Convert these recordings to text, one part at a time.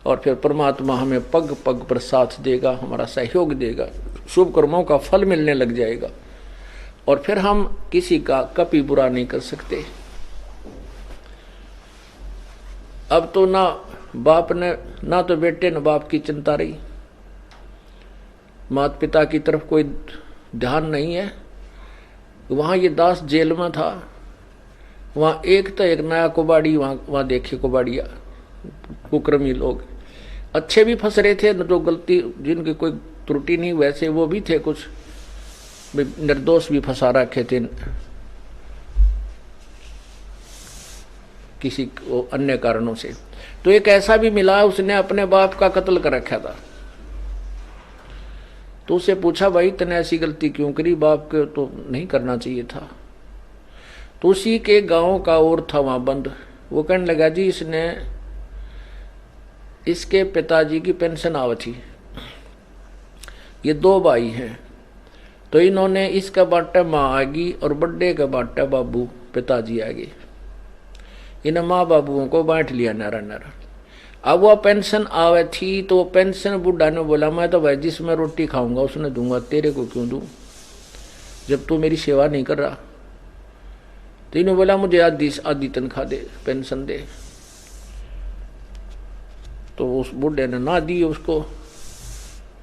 और फिर परमात्मा हमें पग पग पर साथ देगा, हमारा सहयोग देगा, शुभ कर्मों का फल मिलने लग जाएगा और फिर हम किसी का कभी बुरा नहीं कर सकते। अब तो ना बाप ने, ना तो बेटे न बाप की चिंता रही, माता पिता की तरफ कोई ध्यान नहीं है। वहां ये दास जेल में था, वहां एक तो एक नया कुबाड़ी, वहां देखे कुबाड़िया कुकर्मी लोग, अच्छे भी फंस रहे थे, न जो गलती जिनकी कोई त्रुटि नहीं वैसे वो भी थे, कुछ निर्दोष भी फंसा रखे थे किसी अन्य कारणों से। तो एक ऐसा भी मिला, उसने अपने बाप का कत्ल कर रखा था। तो उसे पूछा, भाई तने ऐसी गलती क्यों करी, बाप के तो नहीं करना चाहिए था। तो उसी के गांव का और था वहां बंद, वो कहने लगा, जी इसके पिताजी की पेंशन आवती, ये 2 भाई हैं, तो इन्होंने इसका बाटा माँ आएगी और बड्डे का बाटा बाबू पिताजी आएगी, इन माँ बाबुओं को बांट लिया नारा नारा। अब वो पेंशन आवे थी, तो वो पेंशन बुढ़ा ने बोला, मैं तो भाई जिसमें रोटी खाऊंगा उसने दूंगा, तेरे को क्यों दूं जब तू मेरी सेवा नहीं कर रहा। तो इन्होंने बोला, मुझे आधी तनख्वाह दे, पेंशन दे। तो उस बुढ़े ने ना दी उसको,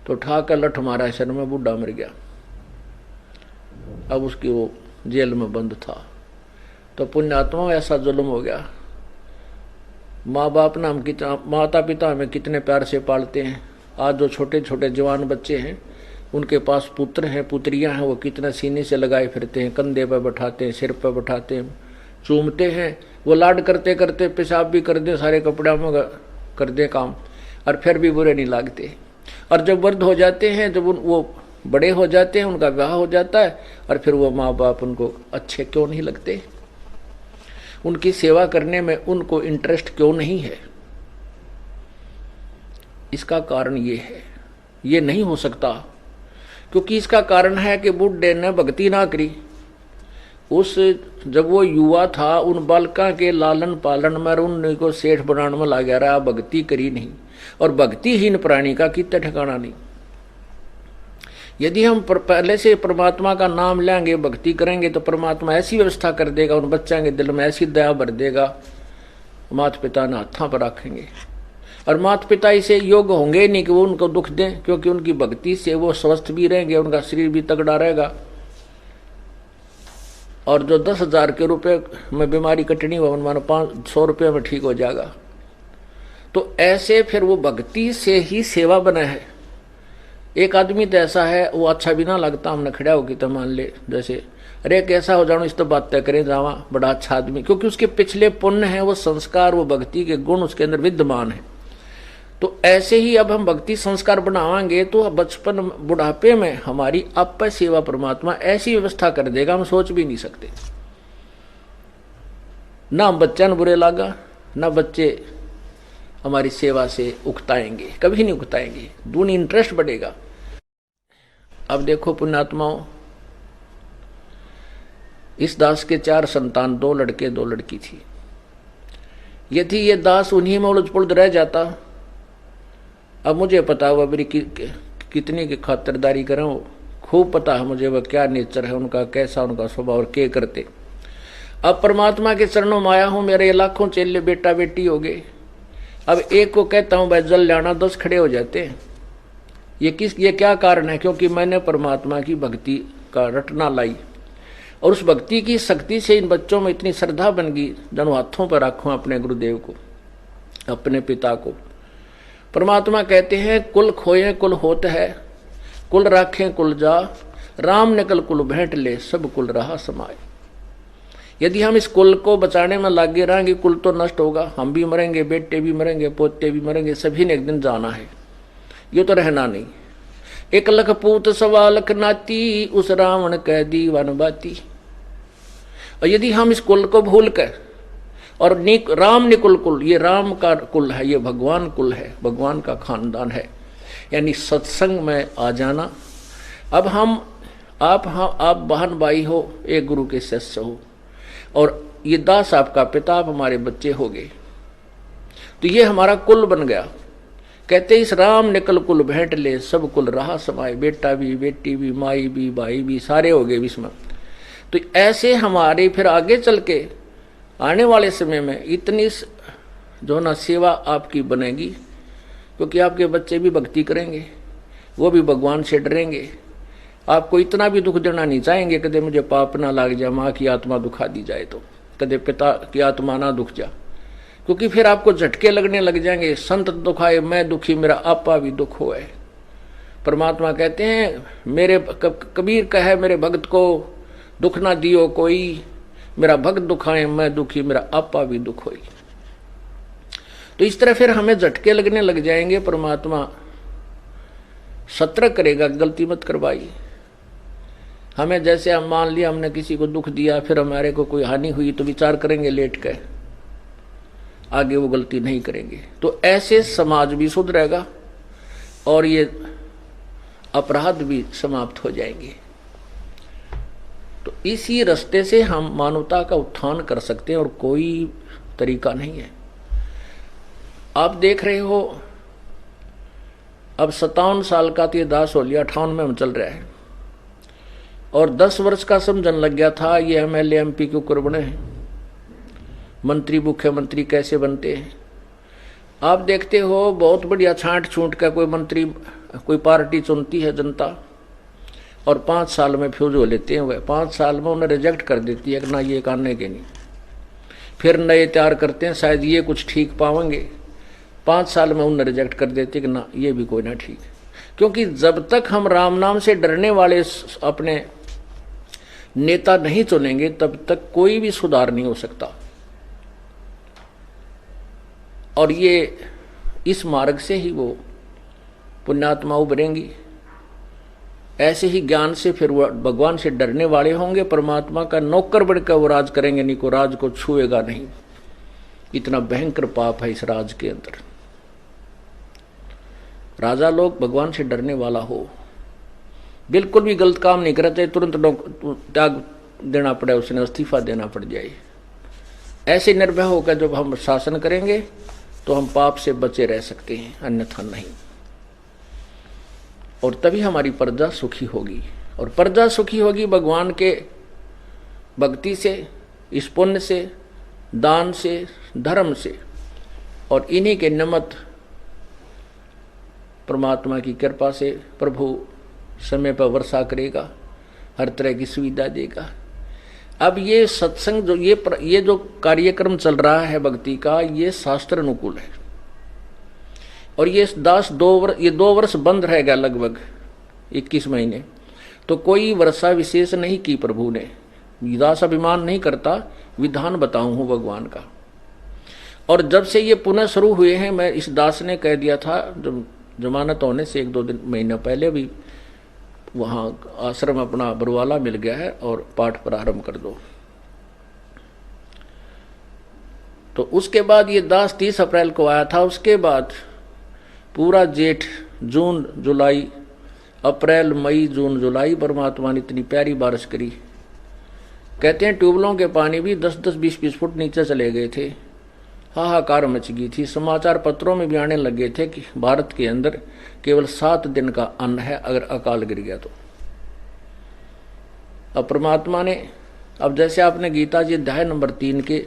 तो उठा कर लठ मारा सर में, बुढ़ा मर गया। अब उसकी वो जेल में बंद था। तो पुण्यात्मा ऐसा जुल्म हो गया। माँ बाप ना हम कितना, माता पिता हमें कितने प्यार से पालते हैं, आज जो छोटे छोटे जवान बच्चे हैं उनके पास पुत्र हैं पुत्रियां हैं, वो कितना सीने से लगाए फिरते हैं, कंधे पर बैठाते हैं, सिर पर बैठाते हैं, चूमते हैं, वो लाड करते करते पेशाब भी कर दे, सारे कपड़े में कर दे काम, और फिर भी बुरे नहीं लगते। और जब वृद्ध हो जाते हैं, जब वो बड़े हो जाते हैं, उनका विवाह हो जाता है, और फिर वो माँ बाप उनको अच्छे क्यों नहीं लगते, उनकी सेवा करने में उनको इंटरेस्ट क्यों नहीं है। इसका कारण ये है, ये नहीं हो सकता, क्योंकि इसका कारण है कि बुढ़े ने भक्ति ना करी। उस जब वो युवा था, उन बालका के लालन पालन में उनको सेठ बनाने में लग रहा, भक्ति करी नहीं, और भक्तिहीन प्राणी का कितना ठिकाना नहीं। यदि हम पहले से परमात्मा का नाम लेंगे, भक्ति करेंगे, तो परमात्मा ऐसी व्यवस्था कर देगा, उन बच्चों के दिल में ऐसी दया भर देगा, माता पिता ने हाथों पर रखेंगे। और माता पिता इसे योग्य होंगे नहीं कि वो उनको दुख दें, क्योंकि उनकी भक्ति से वो स्वस्थ भी रहेंगे, उनका शरीर भी तगड़ा रहेगा। और जो 10,000 के रुपए में बीमारी कटनी हो, मानो 500 रुपये में ठीक हो जाएगा। तो ऐसे फिर वो भक्ति से ही सेवा बना है। एक आदमी तो ऐसा है, वो अच्छा भी ना लगता, हमने खड़ा होगी तो मान ले जैसे, अरे कैसा हो जाओ, इस तो बात तय करें जावा, बड़ा अच्छा आदमी, क्योंकि उसके पिछले पुण्य है, वो संस्कार, वो भक्ति के गुण उसके अंदर विद्यमान है। तो ऐसे ही अब हम भक्ति संस्कार बनावाएंगे, तो बचपन बुढ़ापे में हमारी आप सेवा परमात्मा ऐसी व्यवस्था कर देगा, हम सोच भी नहीं सकते। ना हम बच्चन बुरे लागा, ना बच्चे हमारी सेवा से उकताएंगे, कभी नहीं उकताएंगे, दूनी इंटरेस्ट बढ़ेगा। अब देखो पुण्यात्माओं, इस दास के 4 संतान, 2 लड़के 2 लड़की थी। यदि ये दास उन्हीं में उलझ पुलझ रह जाता, अब मुझे पता हुआ मेरी कितनी की खातिरदारी करें, खूब पता है मुझे वह क्या नेचर है उनका, कैसा उनका स्वभाव और क्या करते। अब परमात्मा के चरणों में आया हूं, मेरे लाखों चेले बेटा बेटी हो गए। अब एक को कहता हूं भाई जल लाना, 10 खड़े हो जाते हैं। ये क्या कारण है? क्योंकि मैंने परमात्मा की भक्ति का रटना लाई, और उस भक्ति की शक्ति से इन बच्चों में इतनी श्रद्धा बन गई, दोनों हाथों पर रखूं अपने गुरुदेव को, अपने पिता को। परमात्मा कहते हैं, कुल खोए कुल होत है, कुल राखें कुल जा, राम निकल कुल भेंट ले, सब कुल रहा समाए। यदि हम इस कुल को बचाने में लगे रहेंगे, कुल तो नष्ट होगा, हम भी मरेंगे, बेटे भी मरेंगे, पोते भी मरेंगे, सभी ने एक दिन जाना है, ये तो रहना नहीं। 1 लख पूत 1.25 लाख नाती, उस रावण कह दी वन बाती। और यदि हम इस कुल को भूल कर, और राम निकुल कुल, ये राम का कुल है, ये भगवान कुल है, भगवान का खानदान है, यानी सत्संग में आ जाना। अब आप बहन भाई हो, एक गुरु के शिष्य हो, और ये दास आपका पिता, आप हमारे बच्चे हो गए, तो ये हमारा कुल बन गया। कहते इस राम निकल कुल भेंट ले, सब कुल रहा समाये, बेटा भी, बेटी भी, माई भी, भाई भी, सारे हो गए इसमें। तो ऐसे हमारे फिर आगे चल के आने वाले समय में इतनी जो ना सेवा आपकी बनेगी, क्योंकि आपके बच्चे भी भक्ति करेंगे, वो भी भगवान से डरेंगे, आपको इतना भी दुख देना नहीं चाहेंगे कदे मुझे पाप ना लाग जाए, माँ की आत्मा दुखा दी जाए तो, कदे पिता की आत्मा ना दुख जा, क्योंकि फिर आपको झटके लगने लग जाएंगे। संत दुखाए मैं दुखी, मेरा आपा भी दुख होए। परमात्मा कहते हैं मेरे कबीर कहे मेरे भक्त को दुख ना दियो कोई, मेरा भक्त दुखाए मैं दुखी, मेरा आपा भी दुख होई। तो इस तरह फिर हमें झटके लगने लग जाएंगे, परमात्मा सतर्क करेगा, गलती मत करवाई। हमें जैसे हम मान लिया हमने किसी को दुख दिया, फिर हमारे को कोई हानि हुई तो विचार करेंगे लेट के, आगे वो गलती नहीं करेंगे। तो ऐसे समाज भी सुधरेगा और ये अपराध भी समाप्त हो जाएंगे। तो इसी रास्ते से हम मानवता का उत्थान कर सकते हैं और कोई तरीका नहीं है। आप देख रहे हो अब 57 साल का तो ये दास हो लिया, 58 में हम चल रहा है, और 10 वर्ष का समझन लग गया था ये MLA MP क्यों कर बने हैं, मंत्री मुख्यमंत्री कैसे बनते हैं। आप देखते हो बहुत बढ़िया छांट छूट का कोई मंत्री कोई पार्टी चुनती है जनता, और 5 साल में फ्यूज हो लेते हैं, वह 5 साल में उन्हें रिजेक्ट कर देती है कि ना ये करने के नहीं, फिर नए तैयार करते हैं शायद ये कुछ ठीक पाएंगे, 5 साल में उन्हें रिजेक्ट कर देते कि ना ये भी कोई ना ठीक। क्योंकि जब तक हम राम नाम से डरने वाले अपने नेता नहीं चुनेंगे तब तक कोई भी सुधार नहीं हो सकता। और ये इस मार्ग से ही वो पुण्यात्मा उभरेंगी। ऐसे ही ज्ञान से फिर वो भगवान से डरने वाले होंगे, परमात्मा का नौकर बनकर वो राज करेंगे, नहीं को राज को छुएगा नहीं। इतना भयंकर पाप है इस राज के अंदर। राजा लोग भगवान से डरने वाला हो, बिल्कुल भी गलत काम नहीं करते, तुरंत त्याग देना पड़े, उसने इस्तीफा देना पड़ जाए। ऐसे निर्भय होकर जब हम शासन करेंगे तो हम पाप से बचे रह सकते हैं, अन्यथा नहीं। और तभी हमारी प्रजा सुखी होगी, और प्रजा सुखी होगी भगवान के भक्ति से, इस पुण्य से, दान से, धर्म से, और इन्हीं के निमित्त परमात्मा की कृपा से प्रभु समय पर वर्षा करेगा, हर तरह की सुविधा देगा। अब ये सत्संग जो ये जो कार्यक्रम चल रहा है भक्ति का, ये शास्त्र अनुकूल है, और ये दास 2 वर्ष बंद रहेगा लगभग 21 महीने, तो कोई वर्षा विशेष नहीं की प्रभु ने। दास अभिमान नहीं करता, विधान बताऊं हूं भगवान का। और जब से ये पुनः शुरू हुए हैं, मैं इस दास ने कह दिया था जब जमानत होने से 1-2 महीने पहले भी, वहाँ आश्रम अपना बरवाला मिल गया है और पाठ प्रारंभ कर दो। तो उसके बाद ये दास 30 अप्रैल को आया था। उसके बाद पूरा जेठ, जून, जुलाई, अप्रैल, मई, जून, जुलाई परमात्मा ने इतनी प्यारी बारिश करी। कहते हैं ट्यूबलों के पानी भी 10-10, 20-20 फुट नीचे चले गए थे। हाहाकार मच गई थी। समाचार पत्रों में भी आने लगे थे कि भारत के अंदर केवल 7 दिन का अन्न है अगर अकाल गिर गया तो। अब परमात्मा ने, अब जैसे आपने गीता जी अध्याय नंबर 3 के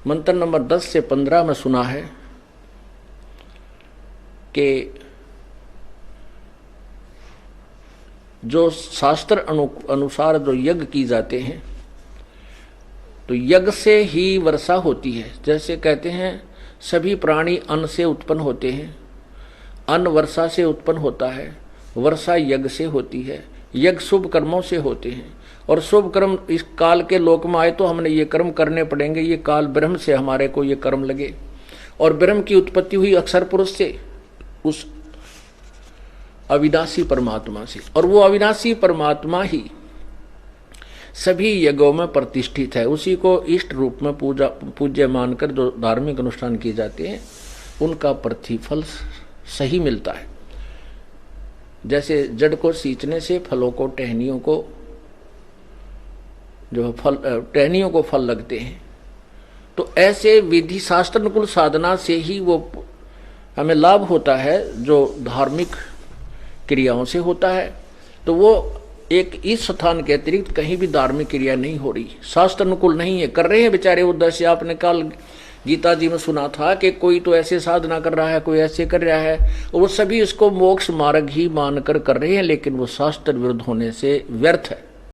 मंत्र नंबर 10 से 15 में सुना है कि जो शास्त्र अनुसार जो यज्ञ की जाते हैं तो यज्ञ से ही वर्षा होती है। जैसे कहते हैं सभी प्राणी अन्न से उत्पन्न होते हैं, अन्न वर्षा से उत्पन्न होता है, वर्षा यज्ञ से होती है, यज्ञ शुभ कर्मों से होते हैं, और शुभ कर्म इस काल के लोक में आए तो हमने ये कर्म करने पड़ेंगे। ये काल ब्रह्म से हमारे को ये कर्म लगे, और ब्रह्म की उत्पत्ति हुई अक्षर पुरुष से, उस अविनाशी परमात्मा से, और वो अविनाशी परमात्मा ही सभी यज्ञों में प्रतिष्ठित है। उसी को इष्ट रूप में पूज्य मानकर जो धार्मिक अनुष्ठान किए जाते हैं उनका प्रतिफल सही मिलता है। जैसे जड़ को सींचने से फलों को, टहनियों को जो फल, टहनियों को फल लगते हैं, तो ऐसे विधि शास्त्रानुकूल साधना से ही वो हमें लाभ होता है जो धार्मिक क्रियाओं से होता है, तो वो एक इस स्थान के अतिरिक्त कहीं भी धार्मिक क्रिया नहीं हो रही, शास्त्र अनुकूल नहीं है। कर रहे हैं बेचारे उद्देश्य, आपने कल गीता जी में सुना था कि कोई तो ऐसे साधना कर रहा है, कोई ऐसे कर रहा है, और वो सभी इसको मोक्ष मार्ग ही मानकर कर रहे हैं, लेकिन वो शास्त्र विरुद्ध होने से व्यर्थ है।